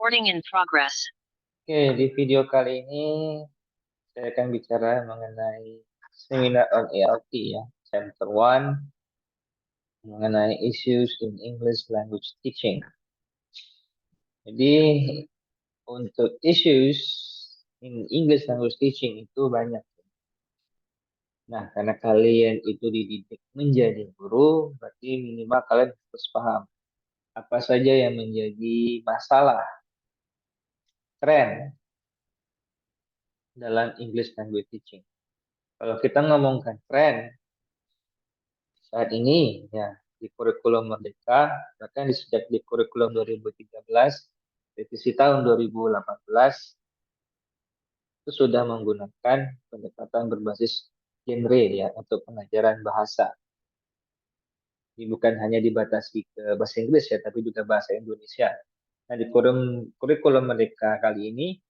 Recording in progress. Oke, di video kali ini saya akan bicara mengenai seminar on ELT ya, Chapter 1, mengenai issues in English language teaching. Jadi untuk issues in English language teaching itu banyak. Nah, karena kalian itu dididik menjadi guru, berarti minimal kalian harus paham apa saja yang menjadi masalah, tren dalam English language teaching. Kalau kita ngomongkan tren, saat ini ya di kurikulum Merdeka, bahkan sejak di kurikulum 2013, revisi tahun 2018, itu sudah menggunakan pendekatan berbasis genre ya untuk pengajaran bahasa. Ini bukan hanya dibatasi ke bahasa Inggris ya, tapi juga bahasa Indonesia. Nah, di kurikulum Merdeka kali ini,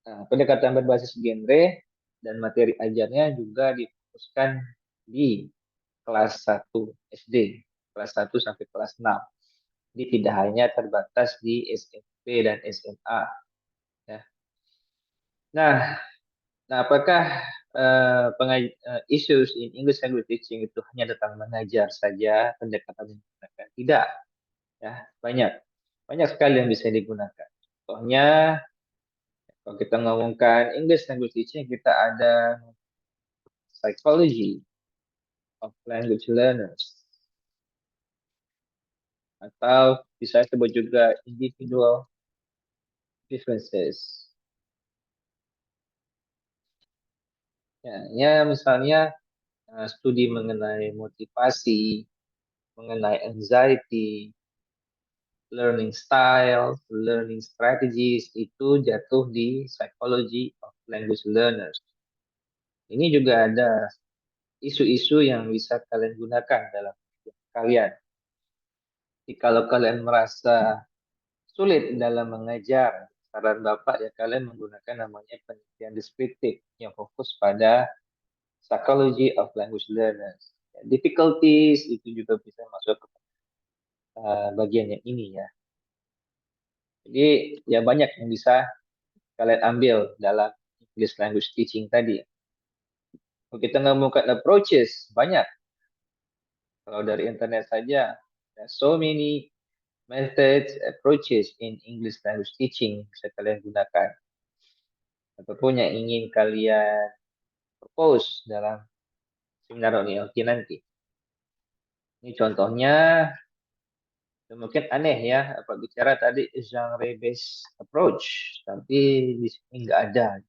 pendekatan berbasis genre dan materi ajarnya juga difokuskan di kelas 1 SD, kelas 1 sampai kelas 6. Jadi tidak hanya terbatas di SMP dan SMA. Ya. Nah, apakah issues in English language teaching itu hanya tentang mengajar saja, pendekatan yang digunakan? Tidak, ya banyak, banyak sekali yang bisa digunakan. Contohnya, kalau kita ngomongkan English language teaching, kita ada psychology of language learners, atau bisa disebut juga individual differences. Ya, misalnya studi mengenai motivasi, mengenai anxiety, learning style, learning strategies itu jatuh di psychology of language learners. Ini juga ada isu-isu yang bisa kalian gunakan dalam kalian. Jadi kalau kalian merasa sulit dalam mengajar, saran Bapak ya kalian menggunakan namanya penelitian deskriptif yang fokus pada psychology of language learners. Difficulties itu juga bisa masuk ke bagian yang ini ya. Jadi ya banyak yang bisa kalian ambil dalam English language teaching tadi. Kalau kita ngomongkan approaches, banyak. Kalau dari internet saja, there are so many methods, approaches in English language teaching bisa kalian gunakan. Apapun yang ingin kalian propose dalam seminar ONLT nanti. Ini contohnya, mungkin aneh ya, apa bicara tadi genre based approach, tapi di sini nggak ada,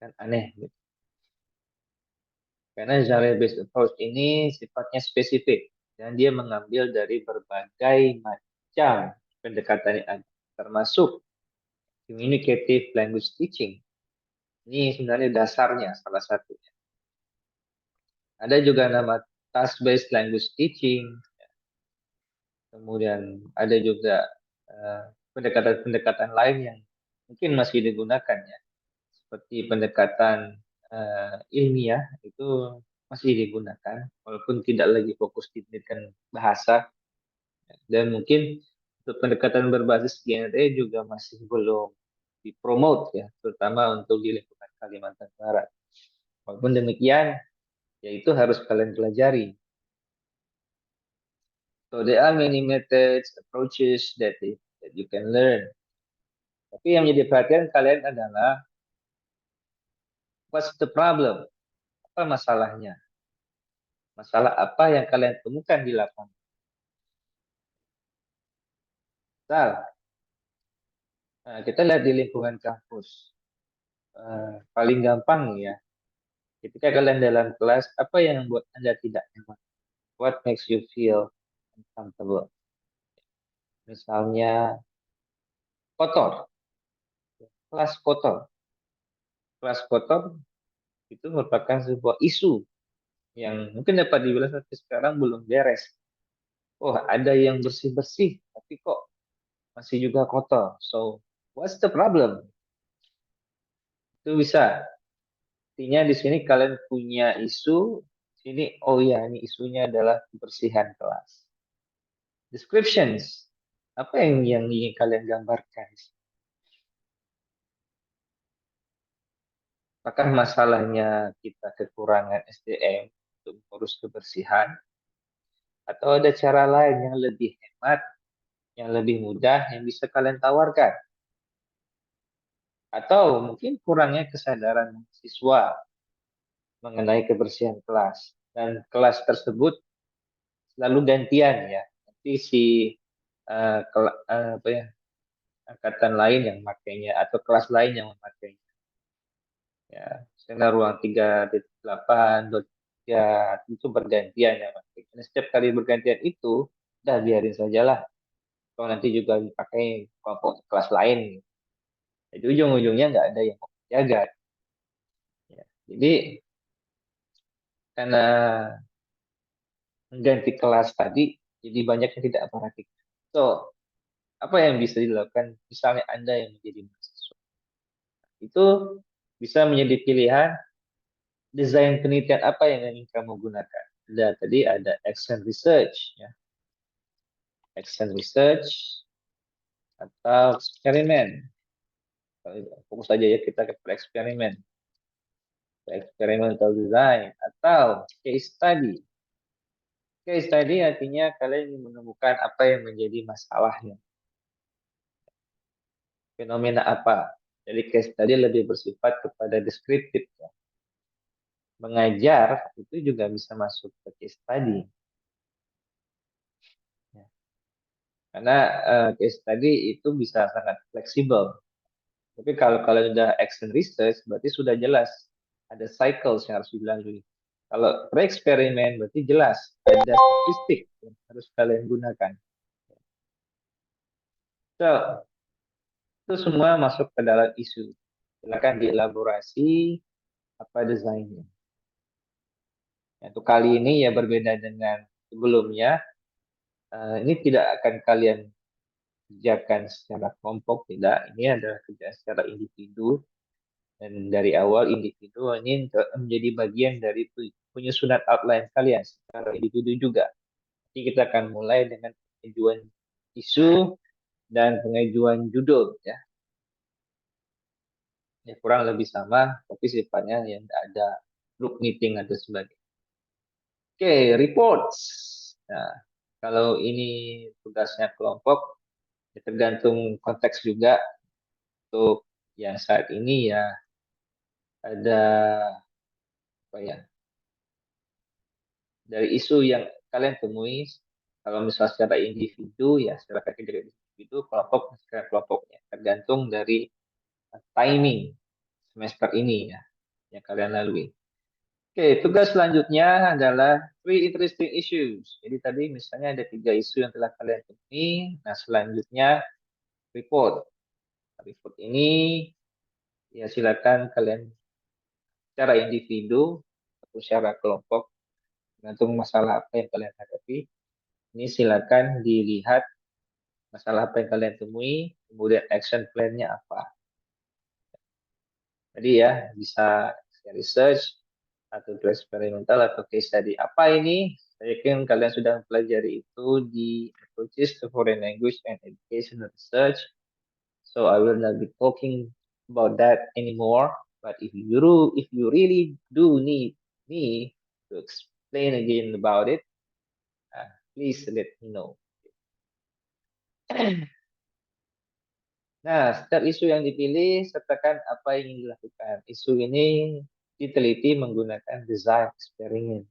kan aneh gitu. Karena genre based approach ini sifatnya spesifik dan dia mengambil dari berbagai macam pendekatan yang ada, termasuk communicative language teaching. Ini sebenarnya dasarnya salah satunya. Ada juga nama task based language teaching. Kemudian ada juga pendekatan-pendekatan lain yang mungkin masih digunakan ya, seperti pendekatan ilmiah itu masih digunakan, walaupun tidak lagi fokus di pendidikan bahasa, dan mungkin untuk pendekatan berbasis genre juga masih belum dipromot ya, terutama untuk di lingkungan Kalimantan Barat. Walaupun demikian, ya itu harus kalian pelajari. So there are many methods, approaches that you can learn. Tapi yang menjadi perhatian kalian adalah what's the problem? Apa masalahnya? Masalah apa yang kalian temukan di lapangan? Misal, kita lihat di lingkungan kampus. Paling gampang ya, ketika kalian dalam kelas, apa yang membuat Anda tidak nyaman? What makes you feel uncomfortable? Misalnya, kotor. Kelas kotor. Kelas kotor itu merupakan sebuah isu yang mungkin dapat dibilang sampai sekarang belum beres. Oh, ada yang bersih-bersih, tapi kok masih juga kotor. So, what's the problem? Itu bisa. Artinya di sini kalian punya isu, sini oh ya ini isunya adalah kebersihan kelas. Descriptions. Apa yang ingin kalian gambarkan? Apakah masalahnya kita kekurangan SDM untuk mengurus kebersihan? Atau ada cara lain yang lebih hemat, yang lebih mudah, yang bisa kalian tawarkan? Atau mungkin kurangnya kesadaran siswa mengenai kebersihan kelas. Dan kelas tersebut selalu gantian ya. Nanti si apa ya, angkatan lain yang makainya atau kelas lain yang memakainya. Ya, misalnya ruang 3.8, 2.3 itu bergantian ya. Dan setiap kali bergantian itu, udah biarin sajalah. Kalau nanti juga dipakai kelompok kelas lain. Jadi ujung-ujungnya nggak ada yang mau jaga. Ya. Jadi karena mengganti kelas tadi, jadi banyak yang tidak perhatikan. So, apa yang bisa dilakukan? Misalnya Anda yang menjadi mahasiswa, itu bisa menjadi pilihan desain penelitian apa yang ingin kamu gunakan. Tadi ada action research, ya, action research atau eksperimen. Fokus saja ya kita ke eksperimen, experimental design atau case study. Case study artinya kalian ingin menemukan apa yang menjadi masalahnya, fenomena apa. Jadi case study lebih bersifat kepada deskriptif. Ya. Mengajar itu juga bisa masuk ke case study. Ya. Karena case study itu bisa sangat fleksibel. Tapi kalau kalian sudah action research, berarti sudah jelas ada cycles yang harus dilalui. Kalau pre-eksperimen berarti jelas ada statistik yang harus kalian gunakan. So, itu semua masuk ke dalam isu. Silakan dielaborasi apa desainnya. Untuk kali ini ya berbeda dengan sebelumnya. Ini tidak akan kalian kerjakan secara kelompok, tidak. Ini adalah kerja secara individu. Dan dari awal individu ini menjadi bagian dari penyusunan outline kalian secara individu juga. Jadi kita akan mulai dengan pengajuan isu dan pengajuan judul ya. Ya kurang lebih sama, tapi sifatnya yang ada group meeting atau sebagainya. Oke, reports. Nah, kalau ini tugasnya kelompok, ya tergantung konteks juga. Untuk yang saat ini ya ada apa ya, dari isu yang kalian temui, kalau misalnya secara individu ya secara kategori individu, kelompok secara kelompoknya tergantung dari timing semester ini ya yang kalian lalui. Oke, tugas selanjutnya adalah three interesting issues. Jadi tadi misalnya ada 3 isu yang telah kalian temui. Nah, selanjutnya report. Report ini ya silakan kalian secara individu atau secara kelompok, tergantung masalah apa yang kalian hadapi. Ini silakan dilihat masalah apa yang kalian temui, kemudian action plan-nya apa. Jadi ya bisa research atau eksperimental atau case study. Apa ini? Saya yakin kalian sudah mempelajari itu di Approaches to Foreign Language and Education Research. So I will not be talking about that anymore. But if you really do need me to explain again about it, please let me know. Nah, setiap isu yang dipilih, sertakan apa yang ingin dilakukan. Isu ini diteliti menggunakan design eksperimen.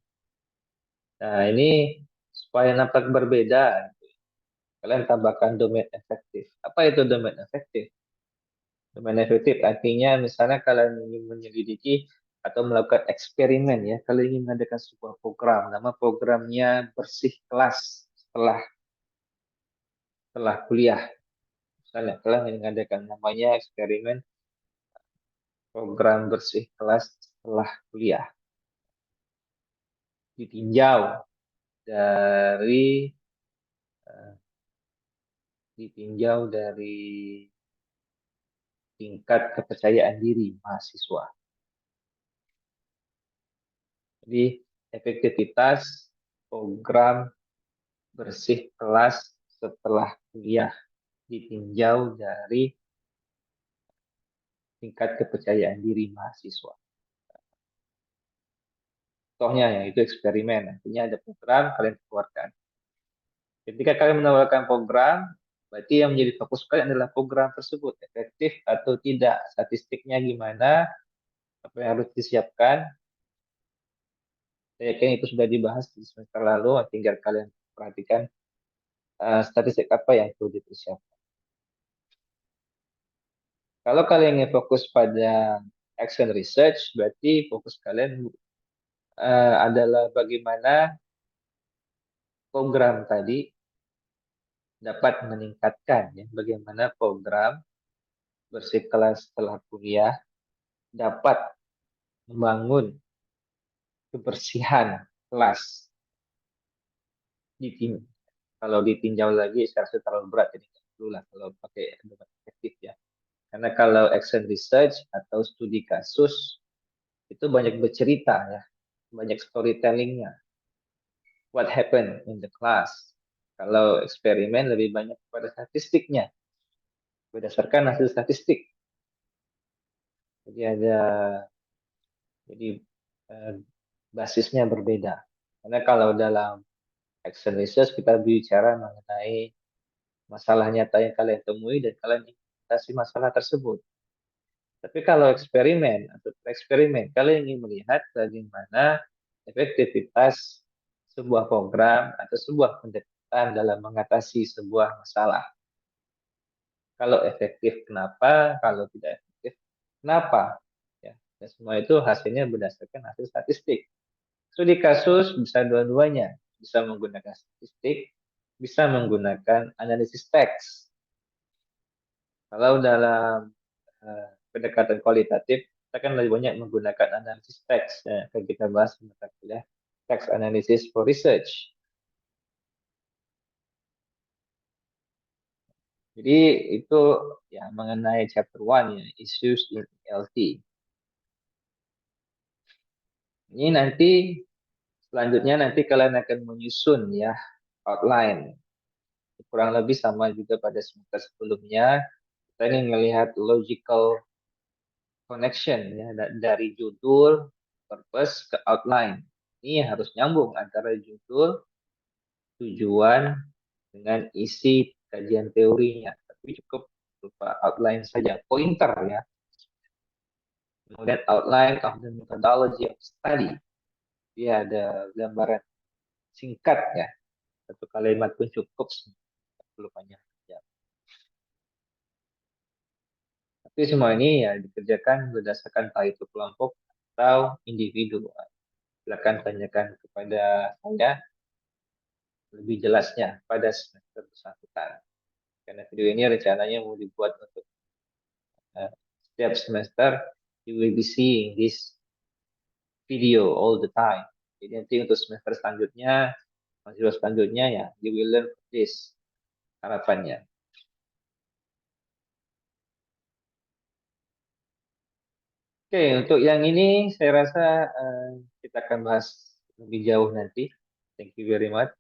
Nah, ini supaya nampak berbeda, kalian tambahkan domain efektif. Apa itu domain efektif? Domain efektif artinya misalnya kalian ingin menyelidiki atau melakukan eksperimen ya, kalian ingin mengadakan sebuah program, nama programnya bersih kelas setelah setelah kuliah. Misalnya kalian ingin mengadakan namanya eksperimen program bersih kelas setelah kuliah. Ditinjau dari eh, ditinjau dari tingkat kepercayaan diri mahasiswa. Jadi efektivitas program bersih kelas setelah kuliah ditinjau dari tingkat kepercayaan diri mahasiswa. Contohnya yaitu eksperimen. Artinya ada program kalian keluarkan. Ketika kalian menawarkan program, berarti yang menjadi fokus kalian adalah program tersebut efektif atau tidak, statistiknya gimana, apa yang harus disiapkan. Saya yakin itu sudah dibahas di semester lalu, tinggal kalian perhatikan statistik apa yang perlu dipersiapkan. Kalau kalian ingin fokus pada action research, berarti fokus kalian adalah bagaimana program tadi dapat meningkatkan, ya, bagaimana program bersikelas setelah kuliah dapat membangun kebersihan kelas di tim. Kalau ditinjau lagi, saya rasa terlalu berat, jadi nggak perlu lah kalau pakai debat efektif ya. Karena kalau action research atau studi kasus itu banyak bercerita ya, banyak storytellingnya. What happened in the class? Kalau eksperimen lebih banyak pada statistiknya, berdasarkan hasil statistik. Jadi ada, jadi eh, basisnya berbeda. Karena kalau dalam action research kita bicara mengenai masalah nyata yang kalian temui dan kalian mengatasi masalah tersebut. Tapi kalau eksperimen atau eksperimen, kalian ingin melihat bagaimana efektivitas sebuah program atau sebuah pendekatan dalam mengatasi sebuah masalah. Kalau efektif, kenapa? Kalau tidak efektif, kenapa? Ya, dan semua itu hasilnya berdasarkan hasil statistik. Studi kasus bisa dua-duanya, bisa menggunakan statistik, bisa menggunakan analisis teks. Kalau dalam pendekatan kualitatif, kita kan lebih banyak menggunakan analisis teks. Ya, kan kita bahas mata kuliah text analysis for research. Jadi itu ya mengenai chapter 1 ya, issues in ELT. Ini nanti selanjutnya nanti kalian akan menyusun ya outline. Kurang lebih sama juga pada semester sebelumnya. Kita ini melihat logical connection ya dari judul, purpose ke outline. Ini harus nyambung antara judul, tujuan dengan isi kajian teorinya. Tapi cukup berupa outline saja, pointer ya. Kemudian outline of the methodology of study. Dia ada gambaran singkat ya. Satu kalimat pun cukup, perlu banyak. Ya. Tapi semua ini ya dikerjakan berdasarkan entah itu kelompok atau individu. Silakan tanyakan kepada saya lebih jelasnya pada semester bersangkutan. Karena video ini rencananya mau dibuat untuk setiap semester, you will be seeing this video all the time. Jadi nanti untuk semester selanjutnya, mahasiswa selanjutnya ya, you will learn this, harapannya. Oke, untuk yang ini saya rasa kita akan bahas lebih jauh nanti. Thank you very much.